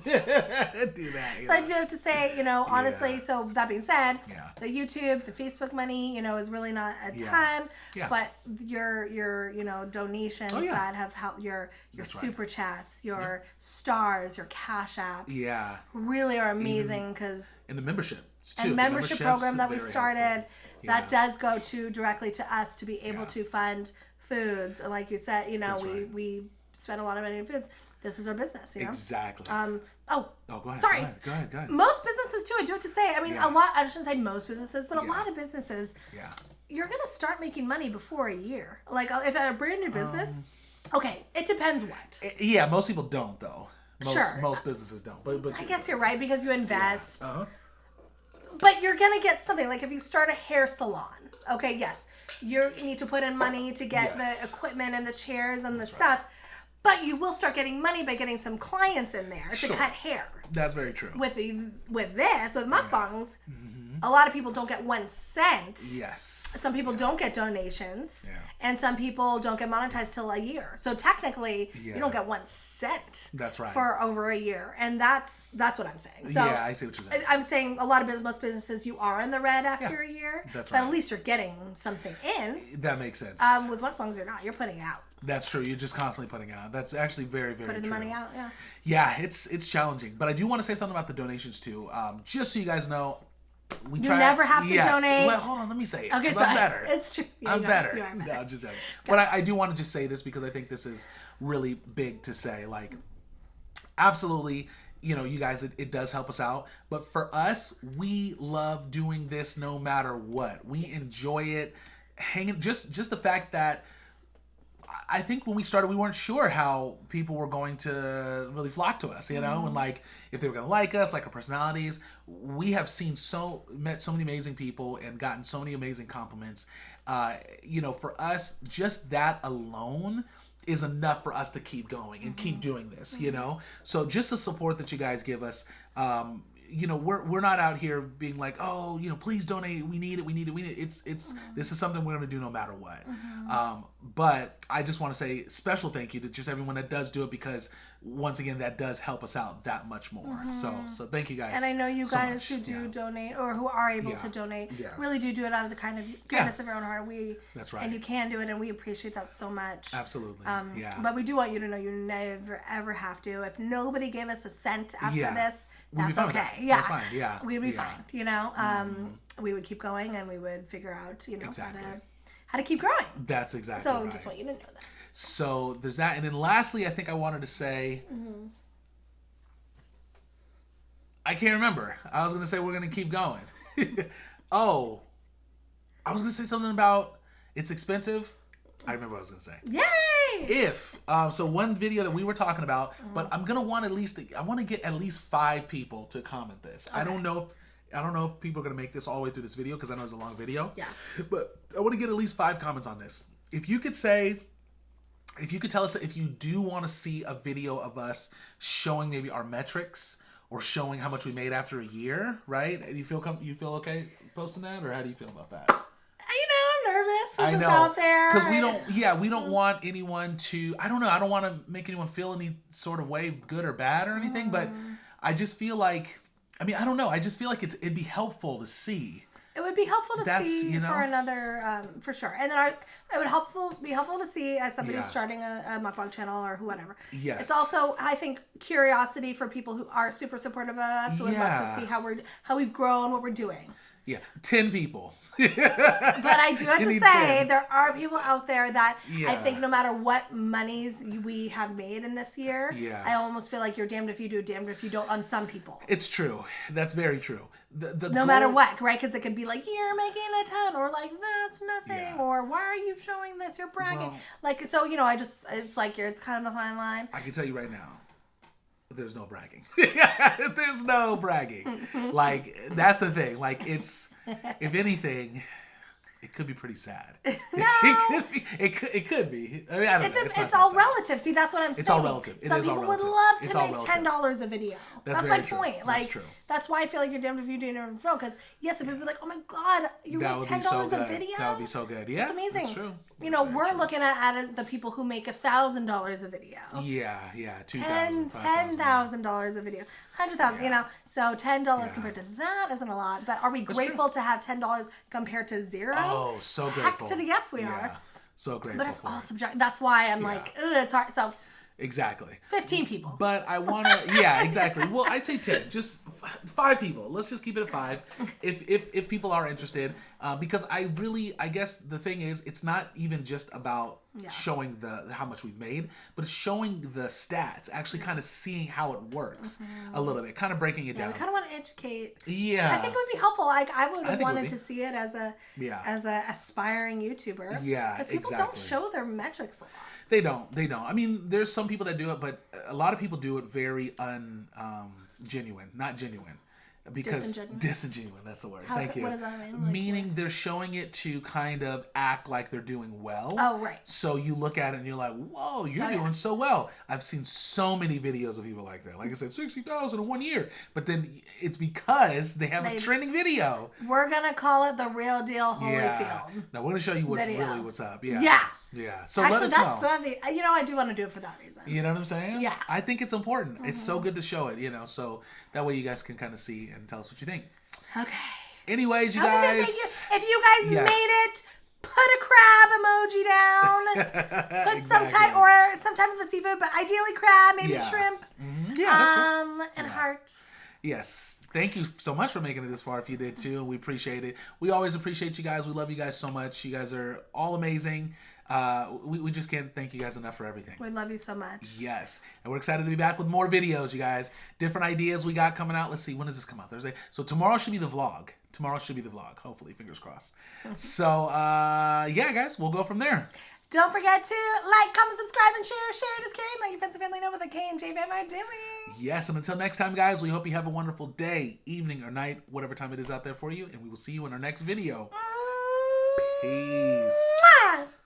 that. So I do have to say, honestly, so that being said, the YouTube, the Facebook money, is really not a ton, but your donations that have helped, your super chats, your stars, your cash apps, really are amazing because and the membership too. And membership program that we started, that does go directly to us to be able to fund foods. And like you said, we spend a lot of money on foods. This is our business, Exactly. Go ahead. Sorry. Go ahead. Most businesses too, I do have to say. I mean, a lot, I shouldn't say most businesses, but a lot of businesses, you're going to start making money before a year. Like, if at a brand new business, okay, it depends what. Most people don't, though. Most businesses don't. But I guess you're right, because you invest. But you're going to get something. Like, if you start a hair salon, okay, yes, you need to put in money to get the equipment and the chairs and the stuff. Right. But you will start getting money by getting some clients in there to cut hair. That's very true. With mukbangs, a lot of people don't get 1 cent. Yes. Some people don't get donations. Yeah. And some people don't get monetized till a year. So technically, you don't get 1 cent. That's right. For over a year. And that's what I'm saying. So I see what you're saying. I'm saying most businesses, you are in the red after a year. That's right. But at least you're getting something in. That makes sense. With mukbangs, you're not. You're putting out. That's true. You're just constantly putting out. That's actually very, very true. Putting the money out, Yeah, it's challenging. But I do want to say something about the donations, too. Just so you guys know, you never have to donate. Well, hold on, let me say it. Okay, sorry. I'm better. It's true. I'm better. No, I'm just joking. But I do want to just say this because I think this is really big to say. Like, absolutely, you guys, it does help us out. But for us, we love doing this no matter what. We enjoy it. Just the fact that I think when we started, we weren't sure how people were going to really flock to us, and like if they were going to like us, like our personalities. We have met so many amazing people and gotten so many amazing compliments. For us, just that alone is enough for us to keep going and keep doing this, So just the support that you guys give us, we're not out here being like, oh, please donate. We need it. It's this is something we're going to do no matter what. But I just want to say special thank you to just everyone that does do it, because once again, that does help us out that much more. So thank you guys. And I know you guys who do donate, or who are able to donate, really do it out of the kindness of your own heart. That's right. And you can do it, and we appreciate that so much. Absolutely. But we do want you to know you never ever have to. If nobody gave us a cent after this, that's okay. That's fine. We'd be fine. We would keep going, and we would figure out, how to keep growing. That's exactly right. So just want you to know that. So there's that. And then lastly, I think I wanted to say, I can't remember. I was going to say we're going to keep going. I was going to say something about it's expensive. I remember what I was going to say. Yay! So one video that we were talking about, but I'm going to want to get at least 5 people to comment this. Okay. I don't know I don't know if people are going to make this all the way through this video because I know it's a long video. Yeah. But I want to get at least 5 comments on this. If you could tell us that if you do want to see a video of us showing maybe our metrics or showing how much we made after a year, right? And you feel okay posting that, or how do you feel about that? I'm nervous. I know, out there because we don't want anyone to. I don't know. I don't want to make anyone feel any sort of way, good or bad or anything. But I just feel like, I don't know. I just feel like it'd be helpful to see. It would be helpful to see for another, for sure. And then it would be helpful to see as somebody who's starting a mukbang channel or whatever. Yes. It's also, I think, curiosity for people who are super supportive of us, who would love to see how we've grown, what we're doing. Yeah, 10 people. But I do have to say, 10. there are people out there that I think no matter what monies we have made in this year, I almost feel like you're damned if you do, damned if you don't on some people. It's true. That's very true. No matter what, right? Because it could be like, you're making a ton, or like, that's nothing, or why are you showing this? You're bragging. Well, so, it's like, it's kind of a fine line. I can tell you right now, there's no bragging. There's no bragging. Like, that's the thing. Like, it's, if anything, it could be pretty sad. No. It could be. I don't know. It's all relative. See, that's what I'm saying. It's all relative. Some people would love to make $10 a video. That's my point. Like, that's true. That's why I feel like you're damned if you do, damned if you don't. Because yes, if people be like, oh my God, you make $10 a video. That would be so good. Yeah, it's amazing. That's true. We're looking at the people who make $1,000 a video. Yeah, $10,000 a video. 100,000, so $10 compared to that isn't a lot. But are we grateful to have $10 compared to zero? Oh, so grateful. Heck to the yes, we are. So grateful. But it's all subjective. That's why I'm like, ugh, it's hard. So exactly. 15 people. But I want to, exactly. Well, I'd say 10. Just 5 people. Let's just keep it at 5 if people are interested. Because I guess the thing is, it's not even just about showing how much we've made, but it's showing the stats, actually kind of seeing how it works a little bit, kind of breaking it down. We kind of want to educate. Yeah. I think it would be helpful. Like, I would have wanted to see it as a aspiring YouTuber. Yeah, because people don't show their metrics a lot. They don't. There's some people that do it, but a lot of people do it very genuine, not genuine. Because disingenuous, that's the word. Thank you. What does that mean? Meaning they're showing it to kind of act like they're doing well. Oh, right. So you look at it and you're like, whoa, you're doing so well. I've seen so many videos of people like that. Like I said, 60,000 in 1 year. But then it's because they have a trending video. We're going to call it the real deal Holyfield. Now we're going to show you what's up. Yeah. Yeah. So actually, let us know. I do want to do it for that reason. You know what I'm saying? Yeah. I think it's important. It's so good to show it, so that way you guys can kind of see and tell us what you think. Okay. Anyways, you guys. If you guys made it, put a crab emoji down. Put some type of a seafood, but ideally crab, maybe shrimp. Mm-hmm. Yeah, that's true. And heart. Yes. Thank you so much for making it this far if you did too. We appreciate it. We always appreciate you guys. We love you guys so much. You guys are all amazing. We just can't thank you guys enough for everything. We love you so much. Yes. And we're excited to be back with more videos, you guys. Different ideas we got coming out. Let's see. When does this come out? Thursday? So tomorrow should be the vlog. Hopefully. Fingers crossed. So, guys. We'll go from there. Don't forget to like, comment, subscribe, and share. Share it is caring. Let your friends and family know what the K&J Fam are doing. Yes, and until next time, guys, we hope you have a wonderful day, evening, or night, whatever time it is out there for you, and we will see you in our next video. Peace.